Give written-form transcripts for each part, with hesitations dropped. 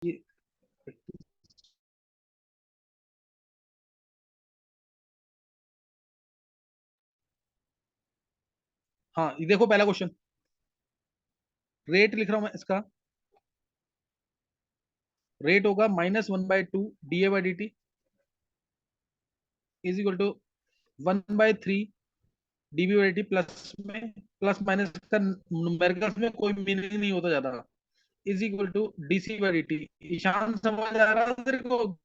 ये हाँ, ये देखो पहला क्वेश्चन, रेट लिख रहा हूं मैं इसका। रेट होगा -1/2 D A by D T is equal to 1/3 DB by D T, plus में प्लस माइनस का न्यूमेरिकल्स में कोई मीनिंग नहीं होता ज्यादा, is equal to DC by D T. Ishan समझ आ रहा है तेरे को?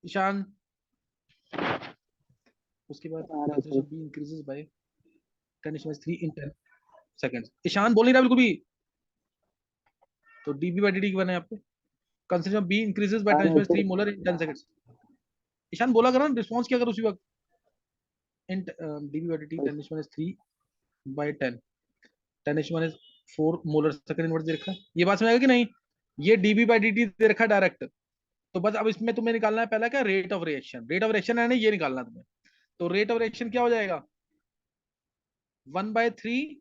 ईशान, उसके बाद आ रहा है sir. Concentration B increases by 10 in 10 seconds. Ishan बोल नहीं रहा बिल्कुल भी, तो डीबी बाई डी टी बना है आपको, कंसंट्रेशन बी इंक्रीजेस बाय आ रहा है sir. 10 molar in 10 seconds. Ishan बोला करो ना, रिस्पॉन्स क्या करो उसी वक्त। In DB by D T 10 10 molar second inverse दे रखा है, ये बात समझ आएगा कि नहीं? ये डीबी बाई डी टी दे रखा है डायरेक्ट। तो बस अब इसमें तुम्हें निकालना है पहला क्या, rate of reaction. Rate of reaction है ना, ये निकालना है तुम्हें। तो रेट ऑफ रिएक्शन क्या हो जाएगा, 1/3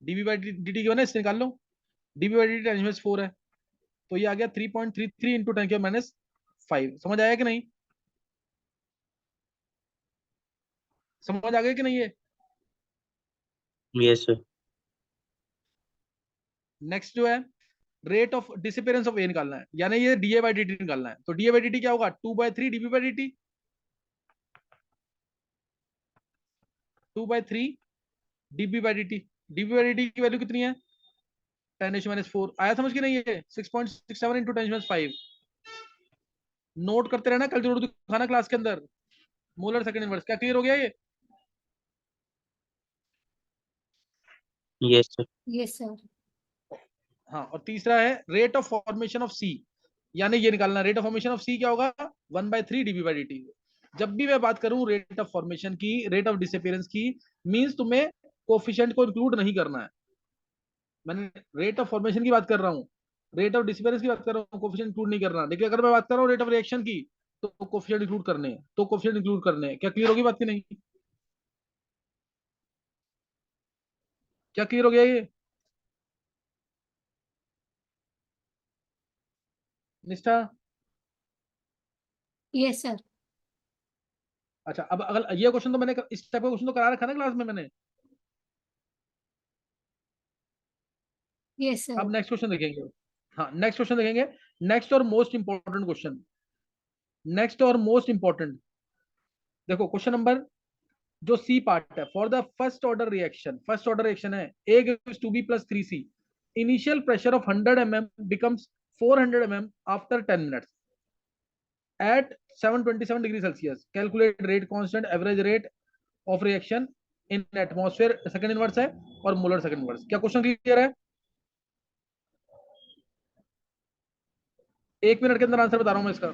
डीबी बाई डी टी की बना, इससे निकाल लो। डीबी बाई डी टी 10 4 है, तो ये आ गया 3.33 इंटू 10⁻⁵। समझ आया कि नहीं? समझ आ गया कि नहीं ये? Yes sir. नेक्स्ट जो है, रेट ऑफ डिसअपियरेंस ऑफ ए निकालना है, यानी ये डीए बाई डी टी निकालना है। तो डीए बाई डी टी क्या होगा, 2/3 dB by D T, 2/3 dB by D T. DB by D T की वैल्यू कितनी है, 10⁻⁴। आया समझ के नहीं? ये 6.67 इंटू 10⁻⁵। नोट करते रहना, कल जरूर दिखाना क्लास के अंदर। मोलर सेकंड इनवर्स, क्या क्लियर हो गया ये? Yes sir. Yes sir. हाँ, और तीसरा है रेट ऑफ फॉर्मेशन ऑफ सी, यानी ये निकालना, रेट ऑफ फॉर्मेशन ऑफ सी क्या होगा, 1/3 डीबी बाई डी टी। जब भी मैं बात करूं रेट ऑफ फॉर्मेशन की, रेट ऑफ डिसअपियरेंस की, मींस तुम्हें कोफिशिएंट को इंक्लूड नहीं करना है। मैंने रेट ऑफ फॉर्मेशन की बात कर रहा हूँ, रेट ऑफ डिसअपियरेंस की बात कर रहा हूँ, कोफिशिएंट इंक्लूड नहीं करना। लेकिन अगर मैं बात कर रहा हूँ रेट ऑफ रिएक्शन की, तो कोफिशिएंट इंक्लूड करने हैं, तो कोफिशिएंट इंक्लूड करने हैं। क्या क्लियर होगी बात की नहीं? क्या क्लियर हो गया ये निष्ठा? Yes sir. अच्छा, अब अगर ये क्वेश्चन तो मैंने इस टाइप का क्वेश्चन तो करा रखा ना क्लास में मैंने। Yes sir. अब नेक्स्ट क्वेश्चन देखेंगे। हाँ, नेक्स्ट क्वेश्चन देखेंगे। नेक्स्ट और मोस्ट इंपॉर्टेंट क्वेश्चन, नेक्स्ट और मोस्ट इंपॉर्टेंट। देखो क्वेश्चन नंबर जो सी पार्ट है, for the first order reaction, first order reaction है A gives 2b plus 3c, initial pressure of 100 mm becomes 400 mm after 10 minutes at 727 degree Celsius. Calculate rate constant average rate of reaction in atmosphere second inverse है और molar second inverse. क्या question clear है? 1 minute के अंदर answer बता रहा हूं मैं इसका।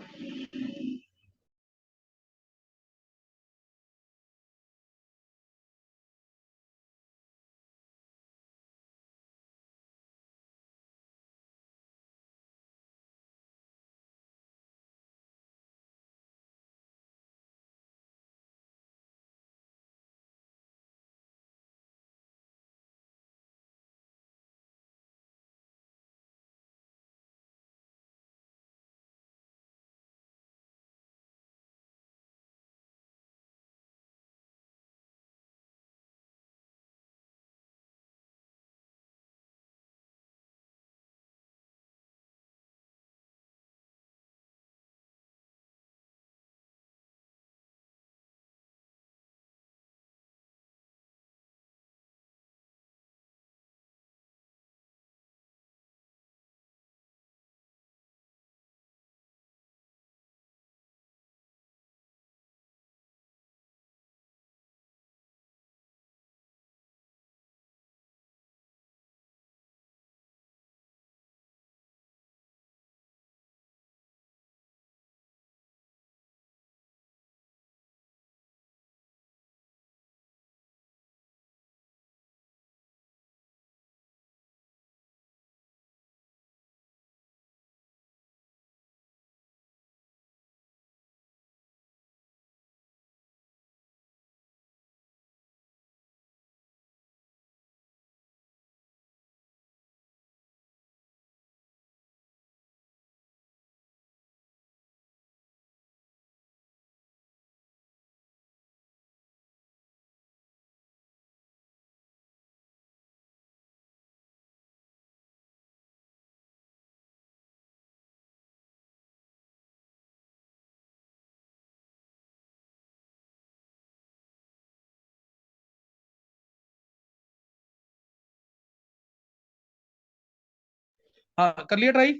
हाँ कर लिया ट्राई।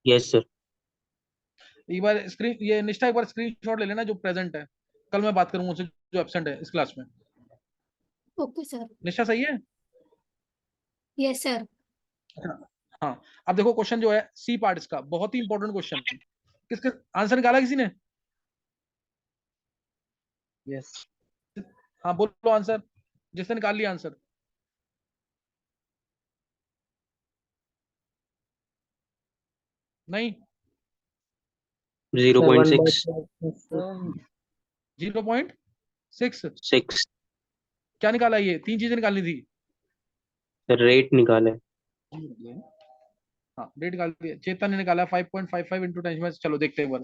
Yes sir. एक बार स्क्रीन, ये निष्ठा एक बार स्क्रीनशॉट ले लेना जो प्रेजेंट है, कल मैं बात करूंगा उससे जो एब्सेंट है इस क्लास में। Okay sir. निष्ठा सही है? Yes sir. हाँ। अब देखो क्वेश्चन जो है सी पार्ट इसका बहुत ही इंपॉर्टेंट क्वेश्चन। किसके आंसर निकाला किसी ने? यस। हाँ बोलो आंसर, जिसने निकाल लिया आंसर। नहीं। 0.6। 0.6। 6। क्या निकाला? ये तीन चीजें निकालनी थी। सर रेट निकाले। हाँ रेट निकाल दिया, चेतन ने निकाला 5.55 इंटू 10। चलो देखते हैं एक बार।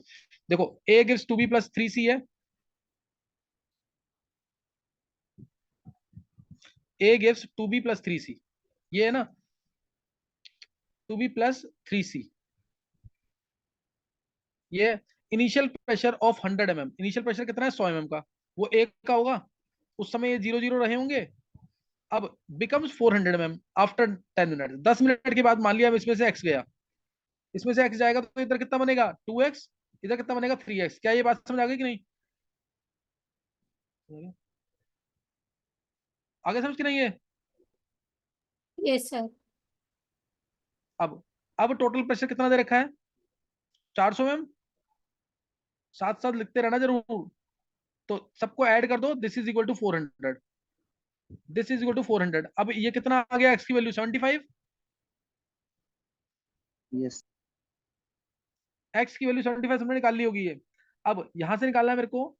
देखो ए गिव्स 2b प्लस 3c है। A gives 2b plus 3c, ये है ना, 2b प्लस 3c। ये initial pressure of 100 mm, initial pressure कितना है 100 mm का, वो एक का होगा। उस समय ये 0 0 रहे होंगे। अब becomes 400 mm after 10 minute, 10 minute के बाद मान लिया अब इसमें से x गया, इसमें से x जाएगा तो इधर कितना बनेगा 2x, इधर कितना बनेगा 3x। क्या ये बात समझ आ गई कि नहीं? आगे समझ कि नहीं है? Yes sir. अब टोटल प्रेशर कितना दे रखा है 400 mm। साथ साथ लिखते रहना जरूर। तो सबको ऐड कर दो, this is equal to 400, this is equal to 400। अब ये कितना आ गया x की वैल्यू 75। यस। x की वैल्यू 75 हमने निकाल ली होगी ये। अब यहां से निकालना है मेरे को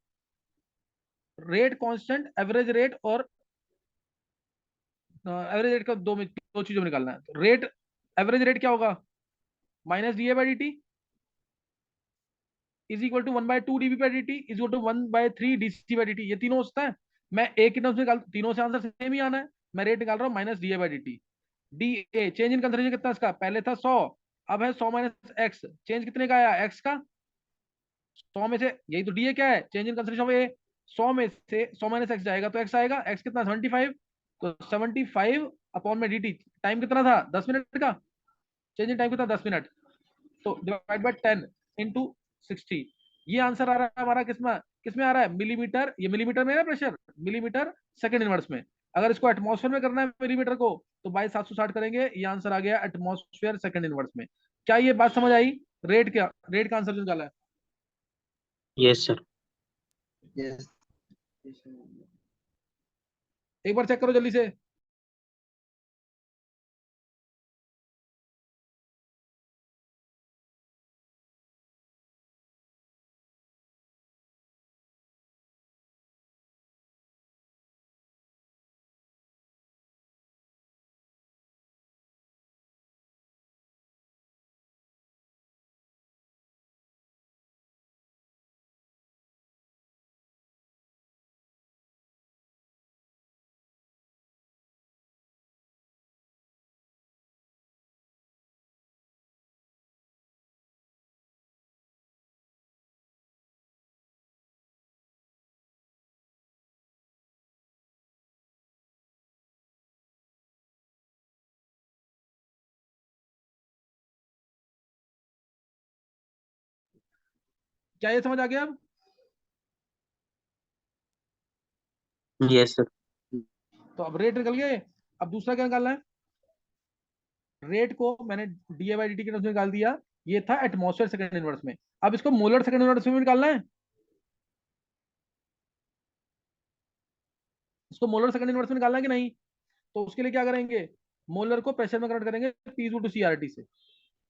रेट कांस्टेंट, एवरेज रेट और एवरेज रेट का दो चीजों में निकालना है। तो रेट, एवरेज रेट क्या होगा minus D A by D T is equal to 1/2 DB by D T is equal to 1/3 D C by D T. ये तीनों होता है। मैं एक की टर्म्स निकाल, तीनों से आंसर सेम ही आना है। मैं रेट निकाल रहा हूँ minus D A by D T. D A change in consideration कितना इसका, पहले था 100, अब है 100 माइनस एक्स। चेंज कितने का आया एक्स का, 100 में से, यही तो डी ए क्या है चेंज इन कंसिडरेशन ऑफ ए, 100 में से 100 माइनस एक्स जाएगा तो एक्स आएगा, एक्स कितना 75। तो 75 अपॉन में डी टी, टाइम कितना था 10 मिनट का, चेंज इन टाइम कितना 10 मिनट, तो डिवाइड बाय 10 इंटू 60। ये आंसर आ रहा है हमारा किसमें, किसमें आ रहा है मिलीमीटर, ये मिलीमीटर में है ना प्रेशर, मिलीमीटर सेकंड इनवर्स में। अगर इसको एटमॉस्फेयर में करना है मिलीमीटर को तो बाई 760 करेंगे, ये आंसर आ गया एटमॉस्फेयर सेकंड इनवर्स में। क्या ये बात समझ आई? रेट क्या, रेट का आंसर जो निकाला है। Yes sir. यस। एक बार चेक करो जल्दी से। क्या ये समझ आ गया अब? Yes sir. तो अब रेट निकल गए। अब दूसरा क्या निकालना है, रेट को मैंने D A by D T के टर्म्स में निकाल दिया, ये था एटमॉस्फेयर सेकंड इनवर्स में। अब इसको मोलर सेकंड इनवर्स में भी निकालना है। इसको मोलर सेकंड इनवर्स में निकालना है कि नहीं? तो उसके लिए क्या करेंगे, मोलर को प्रेशर में कन्वर्ट करेंगे P to C R T से।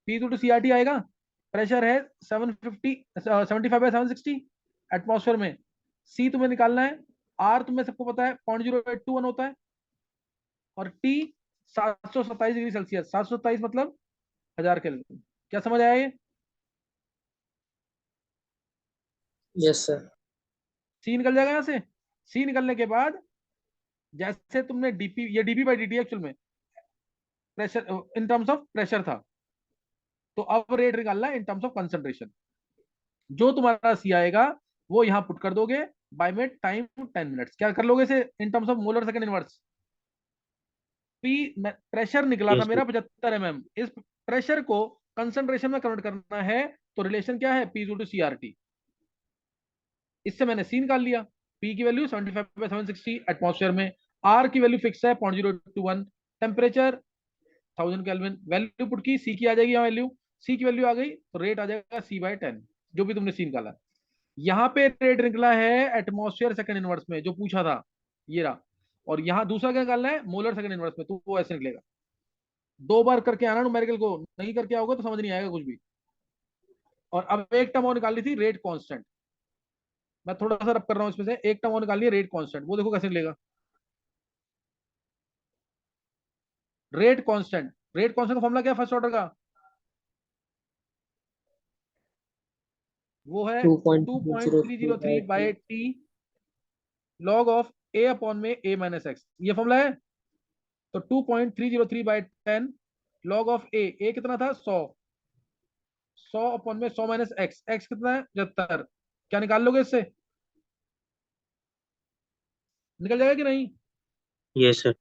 P to C R T आएगा, प्रेशर है 750 75/760 एटमॉस्फेयर में। सी तुम्हें निकालना है, आर तुम्हें सबको पता है 0.0821 होता है, और टी 727 डिग्री सेल्सियस, 727 मतलब 1000 केल्विन। क्या समझ आया ये? Yes sir. सी निकल जाएगा यहाँ से। सी निकलने के बाद जैसे तुमने डीपी, ये डीपी बाई डी एक्चुअल में pressure in terms of pressure था, तो अब रेट निकालना है इन टर्म्स ऑफ कंसंट्रेशन। जो तुम्हारा सी आएगा वो यहाँ पुट कर दोगे बाय में टाइम 10 मिनट्स। क्या कर लोगे इसे in terms of molar second inverse, pressure निकला था Yes, मेरा 75 mm, इस प्रेशर को कंसंट्रेशन में कन्वर्ट करना है, तो रिलेशन क्या है, P टू CRT। इससे मैंने सी निकाल लिया। P की वैल्यू 75/760 एटमॉस्फेयर में, R की वैल्यू फिक्स है 0.021, टेम्परेचर 1000 केल्विन, वैल्यू पुट की, C की आ जाएगी यहाँ वैल्यू, C की वैल्यू आ गई तो रेट आ जाएगा C/10, जो भी तुमने C निकाला। यहाँ पे रेट निकला है एटमॉस्फेयर सेकंड इनवर्स में, जो पूछा था ये रहा, और यहाँ दूसरा क्या निकालना है, मोलर सेकंड इनवर्स में, तो वो ऐसे निकलेगा। 2 बार करके आना न्यूमेरिकल को, नहीं करके आओगे तो समझ नहीं आएगा कुछ भी। और अब एक टर्म और निकाली थी, रेट कांस्टेंट। मैं थोड़ा सा रब कर रहा हूं इसमें से, एक टर्म और निकालिए रेट कांस्टेंट, वो देखो कैसे मिलेगा। रेट कांस्टेंट का फॉर्मूला क्या है फर्स्ट ऑर्डर का, वो है 2.303 by T log of A upon में ए माइनस एक्स, ये फॉर्मूला है। तो 2.303 बाई 10 लॉग ऑफ ए कितना था 100, 100 अपॉन में 100 माइनस एक्स, एक्स कितना है 75, क्या निकाल लोगे इससे, निकल जाएगा कि नहीं, yes sir,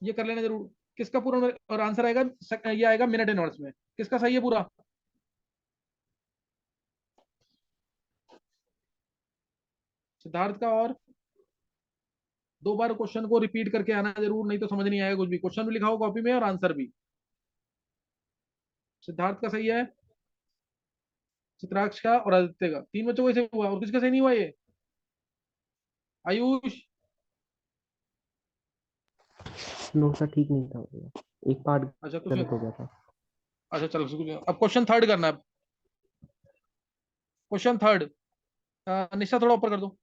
ये कर लेना जरूर। किसका पूरा और आंसर आएगा, ये आएगा मिनट इन आवर्स में, किसका सही है पूरा, सिद्धार्थ का। और 2 बार क्वेश्चन को रिपीट करके आना जरूर, नहीं तो समझ नहीं आएगा कुछ भी, क्वेश्चन भी लिखा हो कॉपी में और आंसर भी। सिद्धार्थ का सही है, चित्राक्ष का और आदित्य का, 3 बच्चों को ऐसे हुआ, और किसका सही नहीं हुआ ये, आयुष। नो सर ठीक नहीं था भैया, एक पार्ट अच्छा कुछ, गलत हो गया था। अच्छा चलो अब क्वेश्चन थर्ड करना है। क्वेश्चन थर्ड, निशा थोड़ा ऊपर कर दो।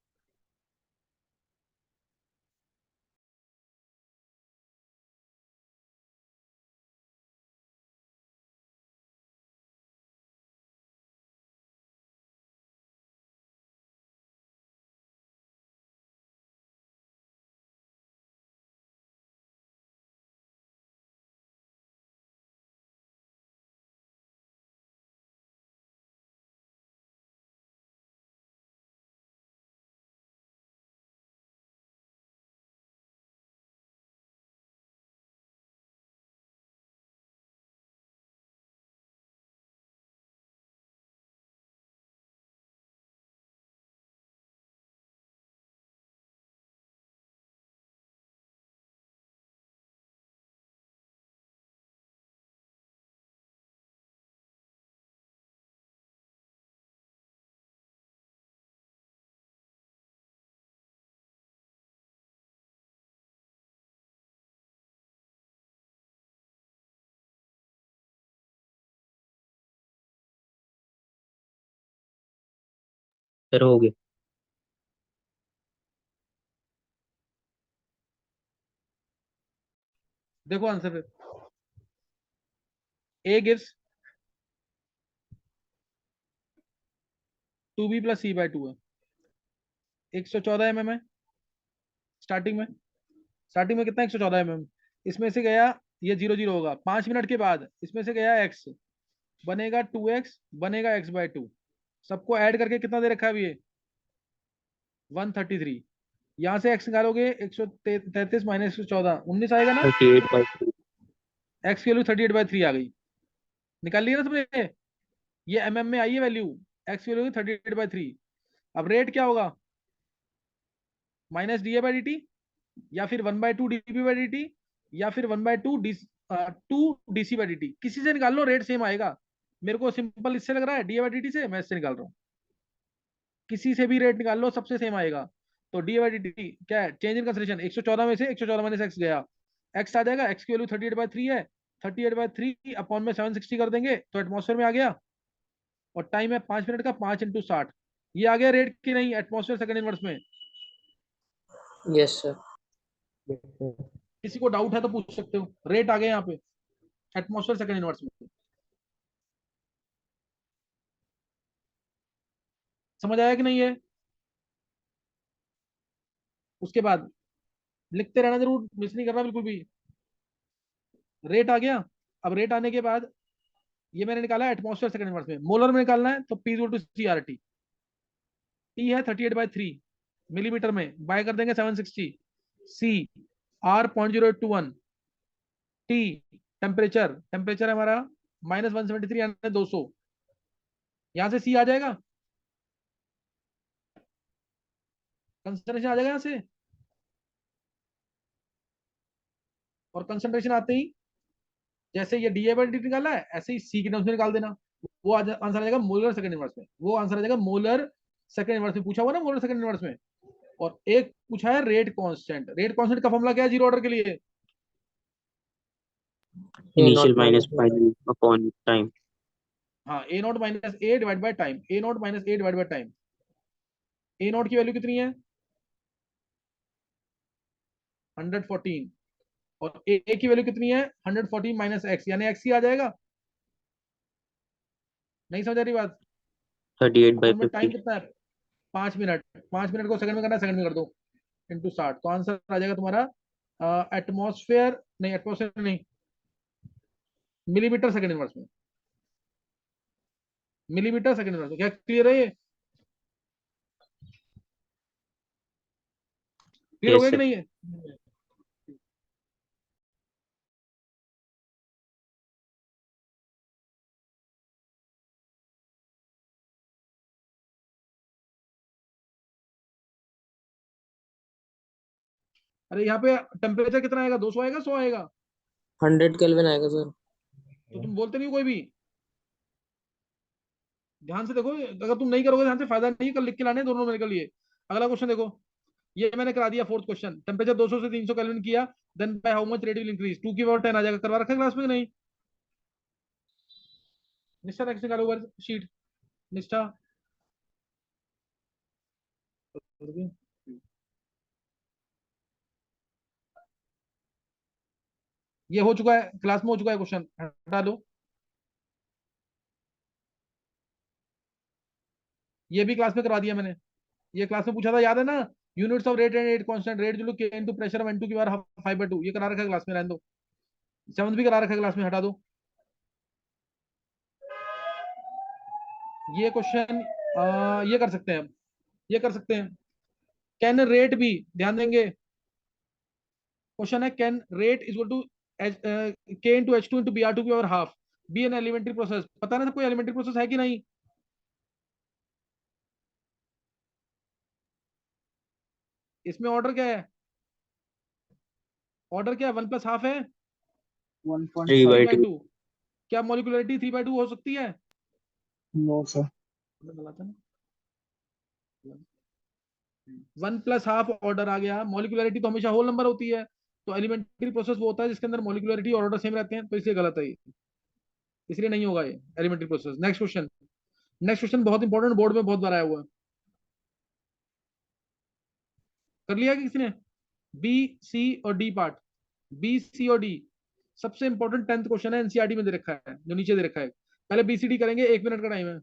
sir हो गया। देखो आंसर, ए गिव्स 2b प्लस C/2 है, 114 mm है स्टार्टिंग में, स्टार्टिंग में कितना 114 mm, इसमें से गया ये 0 0 होगा, 5 मिनट के बाद इसमें से गया x, बनेगा 2x, बनेगा x/2, सबको ऐड करके कितना दे रखा है अभी ये 133, यहाँ से x निकालोगे 133 माइनस 114, 19 आएगा ना, 38/3। x की वैल्यू 38/3 आ गई, निकाल लिया ना सबने, ये mm में आई है वैल्यू, x की वैल्यू 38/3। अब रेट क्या होगा, माइनस DA/dt, या फिर 1/2 dP/dt, या फिर 1/2 2 dC/dt, किसी से निकाल लो रेट सेम आएगा। मेरे को सिंपल इससे लग रहा है DA/dt से, मैं इससे निकाल रहा हूँ, किसी से भी रेट निकाल लो सबसे सेम आएगा। तो DA/dt क्या है, चेंज इन कंसिडरेशन, 114 में से 114 माइनस एक्स गया, एक्स आ जाएगा, एक्स की वैल्यू 38/3 है, 38/3 अपॉन में 760 कर देंगे तो एटमॉस्फेयर में आ गया, और टाइम है 5 मिनट का, 5 × 60, ये आ गया रेट की नहीं एटमॉस्फेयर सेकंड इनवर्स में। Yes, sir. Yes, sir. किसी को डाउट है तो पूछ सकते हो, रेट आ गया यहाँ पे एटमॉस्फेयर सेकंड इनवर्स में, समझ आया कि नहीं है। उसके बाद लिखते रहना जरूर, मिस नहीं करना बिल्कुल भी। रेट आ गया, अब रेट आने के बाद ये मैंने निकाला एटमॉस्फेयर सेकंड इनवर्स में, मोलर में निकालना है तो P टू CRT, T है 38/3 मिलीमीटर में, बाय कर देंगे 760, C R.0821, T temperature, temperature है हमारा -173 यानी 200, यहां से C आ जाएगा, कंसंट्रेशन आ जाएगा यहां से, और कंसंट्रेशन आते ही जैसे ये DA/dt निकाला है ऐसे ही C की टर्म्स में निकाल देना, वो आंसर आ जाएगा मोलर सेकंड इनवर्स में, वो आंसर आ जाएगा मोलर सेकंड इनवर्स में, पूछा हुआ ना मोलर सेकंड इनवर्स में। और एक पूछा है रेट कांस्टेंट, रेट कांस्टेंट का फॉर्मूला क्या है जीरो ऑर्डर के लिए? Initial A0 minus minus final upon time. हाँ, A not minus A divide by time, A not minus A divide by time. A not की वैल्यू कितनी है? 114, और ए की वैल्यू कितनी है? 114 माइनस एक्स, यानी एक्स ही आ जाएगा। नहीं समझ आ रही बात? 38/50। टाइम कितना है? 5 मिनट, 5 मिनट को सेकंड में करना है, सेकंड में कर दो, इंटू 60, तो आंसर आ जाएगा तुम्हारा एटमॉस्फेयर नहीं, एटमॉस्फेयर नहीं, मिलीमीटर सेकंड इनवर्स में, मिलीमीटर सेकंड इनवर्स में। क्या क्लियर है ये? क्लियर हो यस गया कि सर। नहीं है? अरे यहाँ पे टेम्परेचर कितना आएगा? 200 आएगा, 100 आएगा? 100 केल्विन आएगा सर। तो तुम बोलते नहीं हो कोई भी, ध्यान से देखो, अगर तुम नहीं करोगे ध्यान से फायदा नहीं, कल लिख के लाने दोनों मेरे के लिए। अगला क्वेश्चन देखो, ये मैंने करा दिया, फोर्थ क्वेश्चन, टेम्परेचर 200 से 300 केल्विन किया, then by how much rate will increase, 2 की पावर 10 आ जाएगा। करवा रखा है क्लास में कि नहीं? निष्ठा नेक्स्ट निकालो वर्कशीट, निष्ठा। ये हो चुका है, क्लास में हो चुका है क्वेश्चन, हटा लो। ये भी क्लास में करवा दिया मैंने, ये क्लास में पूछा था, याद है ना? Units of rate and rate constant, rate जो के इनटू प्रेशर ऑफ N2 की पावर 5/2, ये करा रखा है क्लास में, रहने दो। सेवंथ भी करा रखा है क्लास में, हटा दो। ये क्वेश्चन ये कर सकते हैं हम, ये कर सकते हैं। कैन रेट भी, ध्यान देंगे, क्वेश्चन है can rate is equal to K into H2 into Br2 की power half be an elementary process. पता ना कोई एलिमेंट्री प्रोसेस है कि नहीं? इसमें ऑर्डर क्या है? ऑर्डर क्या है? 1+हाफ है, 3/2। 3/2। क्या मॉलिक्यूलरिटी 3/2 हो सकती है? No sir. 1+हाफ ऑर्डर आ गया, मॉलिक्यूलरिटी तो हमेशा होल नंबर होती है, तो एलिमेंट्री प्रोसेस वो होता है जिसके अंदर मॉलिक्यूलरिटी और ऑर्डर सेम रहते हैं, तो इसलिए गलत है ये, इसलिए नहीं होगा ये elementary process. Next question, next question बहुत इंपॉर्टेंट, बोर्ड में बहुत बार आया हुआ है, कर लिया कि किसी ने? बी, सी और डी पार्ट, बी सी और डी सबसे इंपॉर्टेंट 10th क्वेश्चन है, एनसीईआरटी में दे रखा है, जो नीचे दे रखा है। पहले बीसीडी करेंगे, 1 मिनट का टाइम है।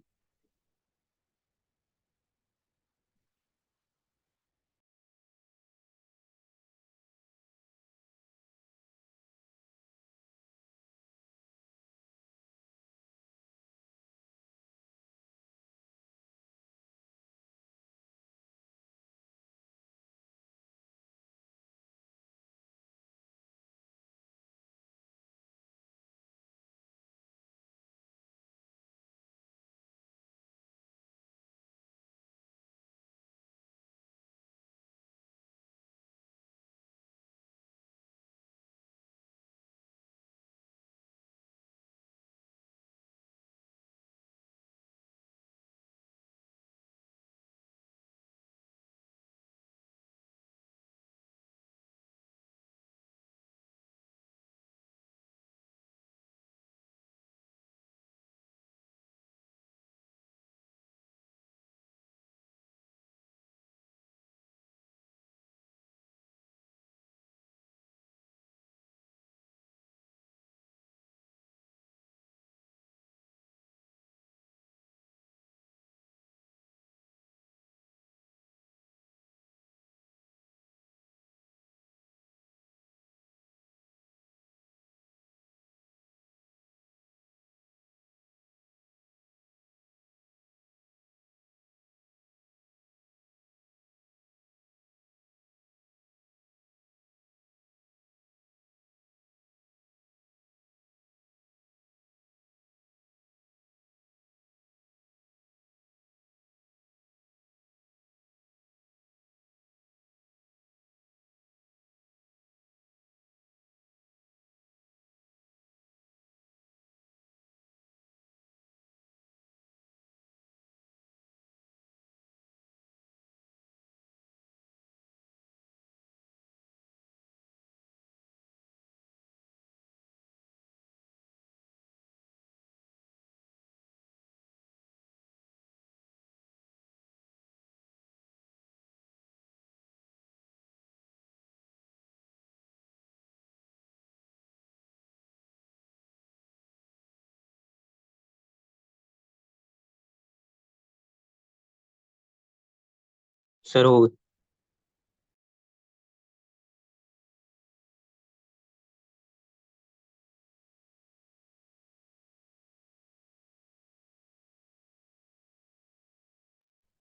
सर हो गए।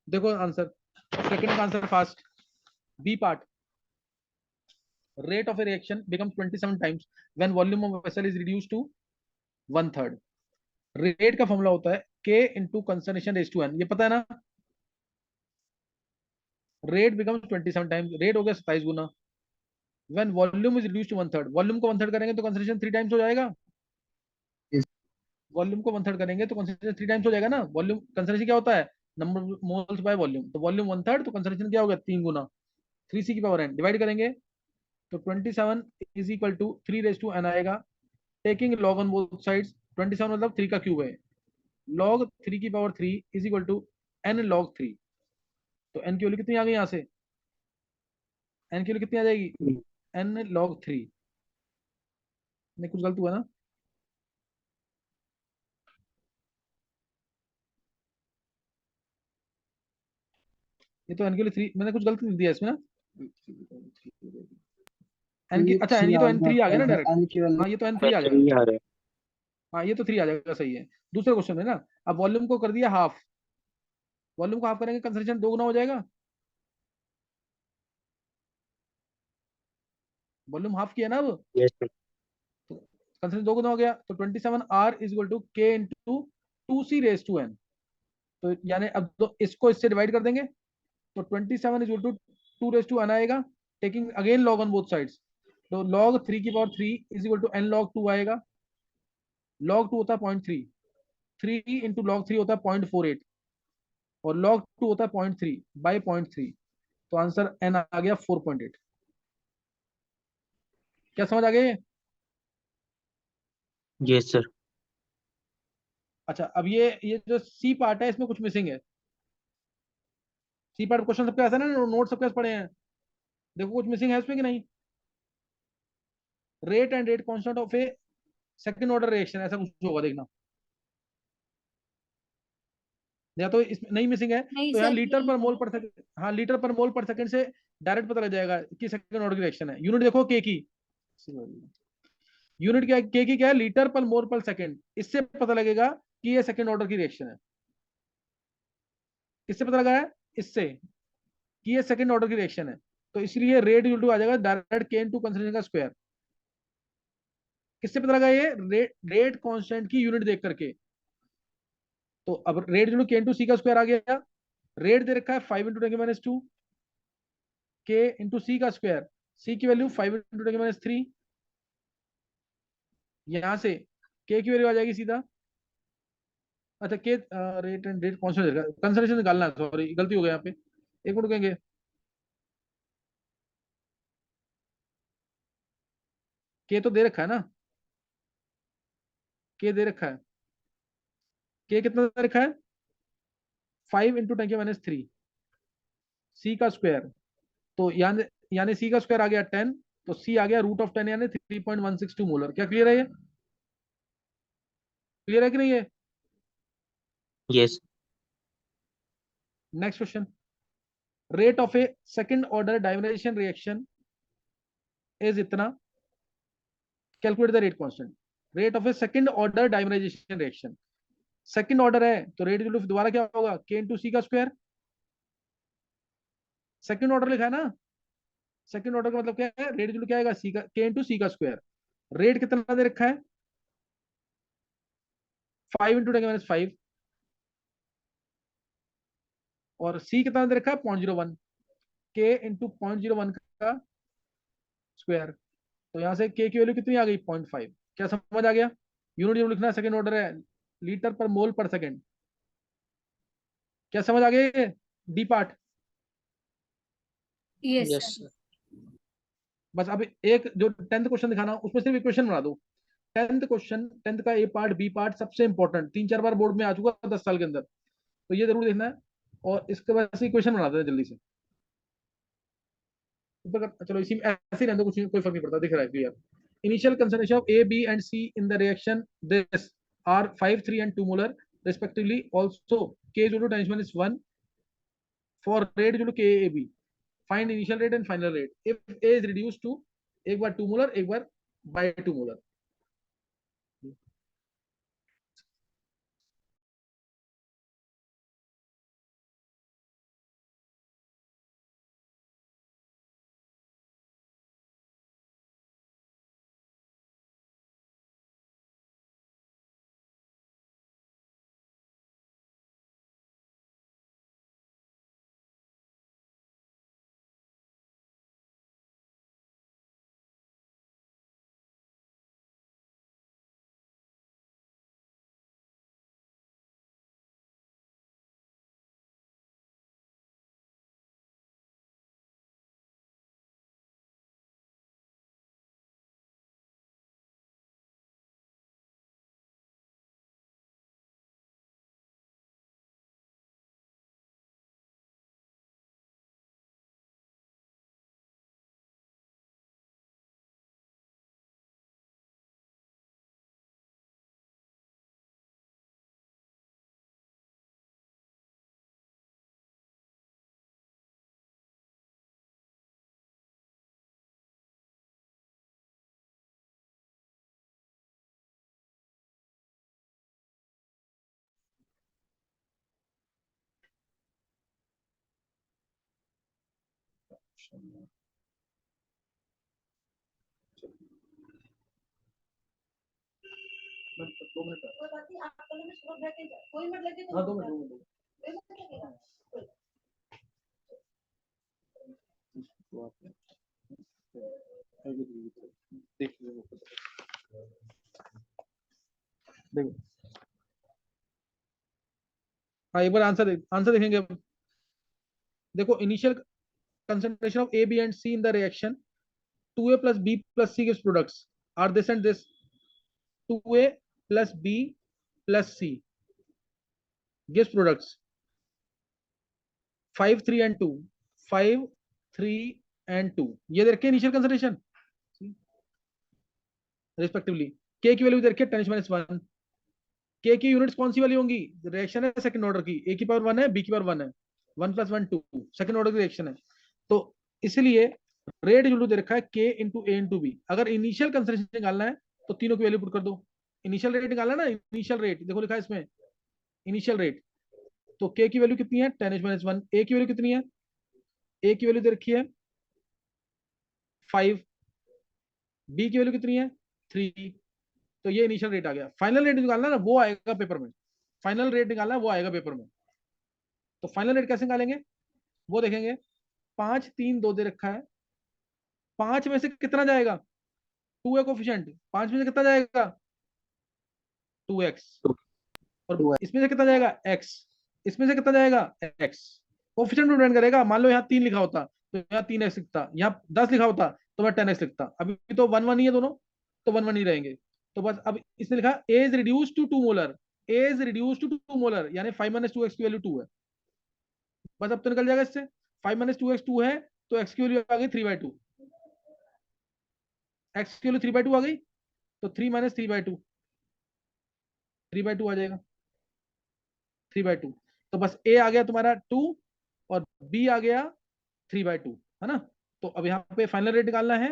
देखो आंसर, सेकंड का answer first, B part, rate of a reaction becomes 27 times when volume of vessel is reduced to 1/3. Rate का फॉर्मूला होता है k into concentration raise to n, ये पता है ना। रेट बिकम्स 27 टाइम्स, रेट हो गया 27 गुना, when volume is reduced to 1/3, volume को 1/3 करेंगे तो कंसंट्रेशन 3 टाइम्स हो जाएगा। Yes. वॉल्यूम को 1/3 करेंगे तो कंसंट्रेशन 3 टाइम्स हो जाएगा ना। वॉल्यूम कंसंट्रेशन क्या होता है, नंबर मोल्स बाय वॉल्यूम, तो वॉल्यूम 1/3 तो कंसंट्रेशन क्या हो गया 3 गुना, 3c की पावर n डिवाइड करेंगे तो 27 is equal to 3 raise to n आएगा, taking log on both sides, 27 मतलब 3 का क्यूब है, log 3 की power 3 is equal to n log 3, तो n की वैल्यू कितनी आ गई यहाँ से, n की वैल्यू कितनी आ जाएगी n log 3 में, कुछ गलत हुआ ना। ये तो n के लिए 3, मैंने कुछ गलत लिख दिया इसमें ना, n की, अच्छा ये तो n3 आ गया ना डायरेक्ट, n की वैल्यू हाँ ये तो n3 आ सही गया, आ रहा है। हाँ ये तो 3 आ जाएगा, सही है। दूसरे क्वेश्चन में ना, अब वॉल्यूम को कर दिया हाफ, वॉल्यूम को हाफ करेंगे कंसंट्रेशन 2 गुना हो जाएगा, वॉल्यूम हाफ किया ना अब, यस सर। तो कंसंट्रेशन 2 गुना हो गया, तो 27 r is equal to k into 2c raise to n, तो यानी अब तो इसको इससे डिवाइड कर देंगे, तो 27 is equal to 2 raise to n आएगा, taking again log on both sides, तो log 3 की power 3 is equal to n log 2 आएगा, log 2 होता है 0.3, 3 इंटू log 3 होता है 0.48, और log 2 होता है 0.3 बाई 0.3, तो आंसर n आ गया 4.8। क्या समझ आ गया ये? Yes sir. अच्छा अब ये जो सी पार्ट है इसमें कुछ मिसिंग है, सी पार्ट क्वेश्चन सबके पास है ना, नोट सबके पास पड़े हैं, देखो कुछ मिसिंग है इसमें कि नहीं। Rate and rate constant of a second order reaction, ऐसा कुछ होगा देखना, या तो इसमें नहीं मिसिंग है, नहीं तो यहाँ सर, लीटर यही पर मोल है। पर सेकंड, हाँ लीटर पर मोल पर सेकंड से डायरेक्ट पता लग जाएगा कि सेकंड ऑर्डर की रिएक्शन है। यूनिट देखो के की, यूनिट क्या है, के की क्या है, लीटर पर मोल पर सेकंड, इससे पता लगेगा कि ये सेकंड ऑर्डर की रिएक्शन है। किससे पता लगा है, इससे, कि ये सेकंड ऑर्डर की रिएक्शन है, तो इसलिए रेट इक्वल टू आ जाएगा डायरेक्ट के इनटू कंसंट्रेशन का स्क्वायर। किससे पता लगा, ये रेट कांस्टेंट की यूनिट देख करके, तो अब रेट इक्वल टू के इनटू सी का स्क्वायर आ गया, रेट दे रखा है 5 इंटू 10⁻², के इंटू सी का स्क्वायर, सी की वैल्यू 5 इंटू 10⁻3, यहां से के की वैल्यू आ जाएगी सीधा, अच्छा के rate and rate constant concentration निकालना है, सॉरी गलती हो गई यहाँ पे, एक मिनट कहेंगे, के तो दे रखा है ना, के दे रखा है, के कितना दे रखा है 5 इंटू 10⁻3, सी का स्क्वायर, तो यानी यानी सी का स्क्वायर आ गया 10, तो सी आ गया √10 यानी 3.162 मोलर। क्या क्लियर है ये, क्लियर है कि नहीं है? Yes. Next question, rate of a second order dimerization reaction is इतना, calculate the rate constant, rate of a second order dimerization reaction, second order है तो रेट दोबारा क्या होगा, के इंटू सी का स्क्वायर, सेकंड ऑर्डर लिखा है ना, सेकंड ऑर्डर का मतलब क्या है, रेट क्या आएगा सी का, के इंटू सी का स्क्वायर, रेट कितना दे रखा है 5 इंटू 10⁻5, और सी कितना दे रखा है 0.01, के इंटू 0.01 का स्क्वायर, तो यहां से के की वैल्यू कितनी आ गई 0.5। क्या समझ आ गया, यूनिट जो लिखना है सेकंड ऑर्डर है, लीटर पर मोल पर सेकंड। क्या समझ आ गया, D part. Yes yes sir. Sir. बस अब एक जो 10th क्वेश्चन दिखाना उसमें सिर्फ इक्वेशन बना दो, 10th क्वेश्चन, 10th का ए पार्ट बी पार्ट सबसे इंपॉर्टेंट, 3-4 बार बोर्ड में आ चुका 10 साल के अंदर, तो ये जरूर देखना है, और इसके बाद से इक्वेशन बना देना जल्दी से। चलो इसी में ऐसे ही रहने दो, कुछ कोई फर्क नहीं पड़ता, दिख रहा है clear. Initial concentration of A B and C in the reaction this are 5 3 and 2 molar respectively, also k is equal to 10⁻1 for rate जो K A B, find initial rate and final rate if A is reduce to, एक बार 2 molar एक बार by 2 molar. दो minute, हाँ 2 minute. देखो हाँ एक बार आंसर देखेंगे अब। देखो initial concentration of A, B and C in the reaction 2A plus B plus C gives products are this and this 2A plus B plus C gives products 5 3 and 2 5 3 and 2 ये देख के initial concentration respectively K की value देख के 10⁻1 K की units कौन सी वाली होंगी, रिएक्शन है सेकंड ऑर्डर की, A की पावर 1 है B की पावर 1 है, 1 + 1 2 सेकंड ऑर्डर की रिएक्शन है, तो इसलिए रेट जो दे रखा है K into A into B. अगर इनिशियल कंसंट्रेशन निकालना है तो तीनों की वैल्यू पुट कर दो। इनिशियल रेट निकालना ना, इनिशियल रेट देखो लिखा है इसमें इनिशियल रेट, तो K की वैल्यू कितनी है 10⁻1, A की वैल्यू कितनी है, A की वैल्यू दे रखी है 5, B की वैल्यू कितनी है 3, तो ये इनिशियल रेट आ गया। फाइनल रेट निकालना ना वो आएगा पेपर में, फाइनल रेट निकालना वो आएगा पेपर में। तो फाइनल रेट कैसे निकालेंगे वो देखेंगे। 5 3 2 दे रखा है, 5 में से कितना जाएगा 2 है कोफिशिएंट, 5 में से कितना जाएगा 2x, और इसमें से कितना जाएगा x, इसमें से कितना जाएगा x। कोफिशिएंट में डिपेंड करेगा, मान लो यहाँ 3 लिखा होता तो यहाँ 3x लिखता, यहाँ 10 लिखा होता तो मैं 10x लिखता। अभी तो 1 1 ही है दोनों, तो 1 1 ही रहेंगे। तो बस अब इसने लिखा a is reduced to 2 molar, a is reduced to 2 molar यानी 5 - 2x की वैल्यू 2 है। बस अब तो निकल जाएगा इससे, 5 - 2x 2 है तो x की वैल्यू आ गई 3/2, x की वैल्यू 3/2 आ गई, तो 3 - 3/2 3/2 आ जाएगा 3/2। तो बस a आ गया तुम्हारा 2 और b आ गया 3/2 है ना। तो अब यहाँ पे फाइनल रेट निकालना है